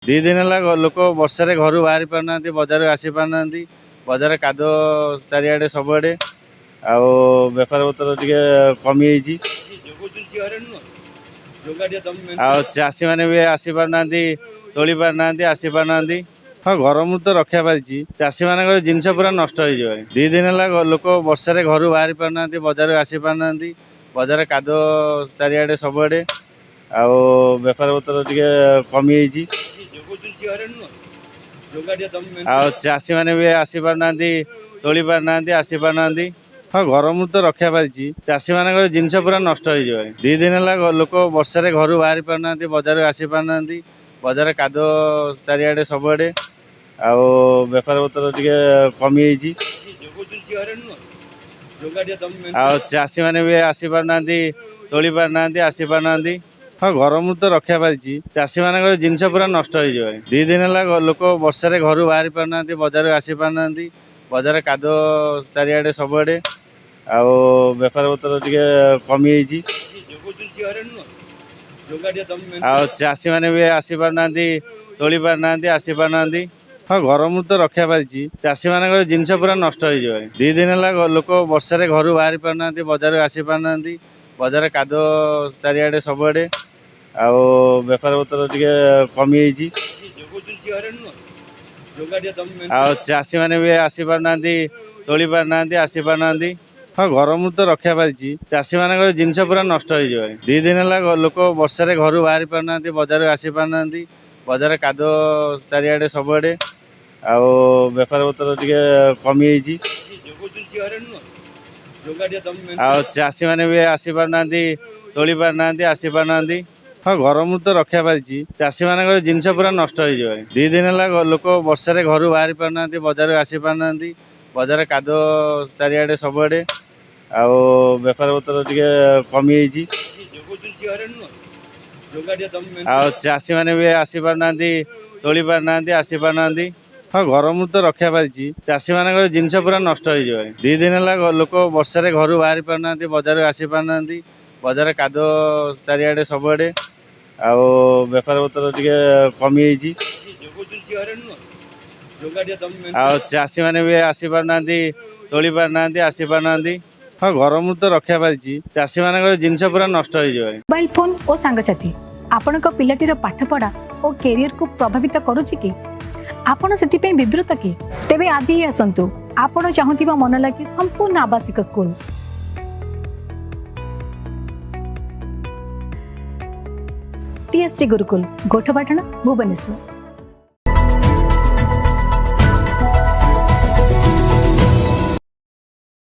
ଦି दिन है लोक वर्षा घर बाहरी पारना बजार आसी पारना बजार काद चारिआडे सबुआडे आउ बेपार पत्र टे कमी चाषी मैंने भी आसी पारना तोली पारना आसी पारना हाँ गरम तो रक्षा पारी चाषी मान जिनस पूरा नष्ट हो दी दिन है लोक वर्षा घर बाहरी पारना बजार आसी पारना बजार काद चारिआडे सबुआडे आउ बेपार पत्र टे कमी चाषी मैंने भी आसी पारना तोली पारना आसी पारना हाँ गरम तो रक्षा पारी चाषी मान जिनस पूरा नष्ट हो दी दिन है लोक वर्षा घर बाहरी पारना बजार आसी पारना बजार काद चारिआडे सबुआडे आउ बेपार पत्र टे कमी चाषी मैंने भी आसी पारना तोली पारना आसी पारना हाँ गरम तो रक्षा पारी चाषी मान जिनस पूरा नष्ट हो दी दिन है लोक वर्षा घर बाहरी पारना बजार आसी पारना बजार काद चारिआडे सबुआडे आउ बेपार पत्र टे कमी चाषी मैंने भी आसी पारना तोली पारना आसी पारना हाँ गरम तो रक्षा पारी चाषी मान जिनस पूरा नष्ट हो दी दिन है लोक वर्षा घर बाहरी पारना बजार आसी पारना बजार काद चारिआडे सबुआडे आउ बेपार पत्र टे कमी चाषी मैंने भी आसी पारना तोली पारना आसी पारना हाँ गरम तो रक्षा पारी चाषी मान जिनस पूरा नष्ट हो दी दिन है लोक वर्षा घर बाहरी पारना बजार आसी पारना बजार काद चारिआडे सबुआडे आउ बेपार पत्र टे कमी चाषी मैंने भी आसी पारना तोली पारना आसी पारना हाँ गरम तो रक्षा पारी चाषी मान जिनस पूरा नष्ट हो दी दिन है लोक वर्षा घर बाहरी पारना बजार आसी पारना बजार काद चारिआडे सबुआडे आउ बेपार पत्र टे कमी चाषी मैंने भी आसी पारना तोली पारना आसी पारना हाँ गरम तो रक्षा पारी चाषी मान जिनस पूरा नष्ट हो दी दिन है लोक वर्षा घर बाहरी पारना बजार आसी पारना बजार काद चारिआडे सबुआडे आउ बेपार पत्र टे कमी चाषी मैंने भी आसी पारना तोली पारना आसी पारना हाँ गरम तो रक्षा पारी चाषी मान जिनस पूरा नष्ट हो मोबाइल फोन और सांगसाथी आपण पिलाटीर पाठपढ़ा और कैरियर को प्रभावित करुच्ची कि आपण से विवृत कि तेबे आज ही आसतु आपण चाहूबा मन लगी संपूर्ण आवासिक स्कूल टीएससी गुरुकुल गोठपाटण भुवनेश्वर।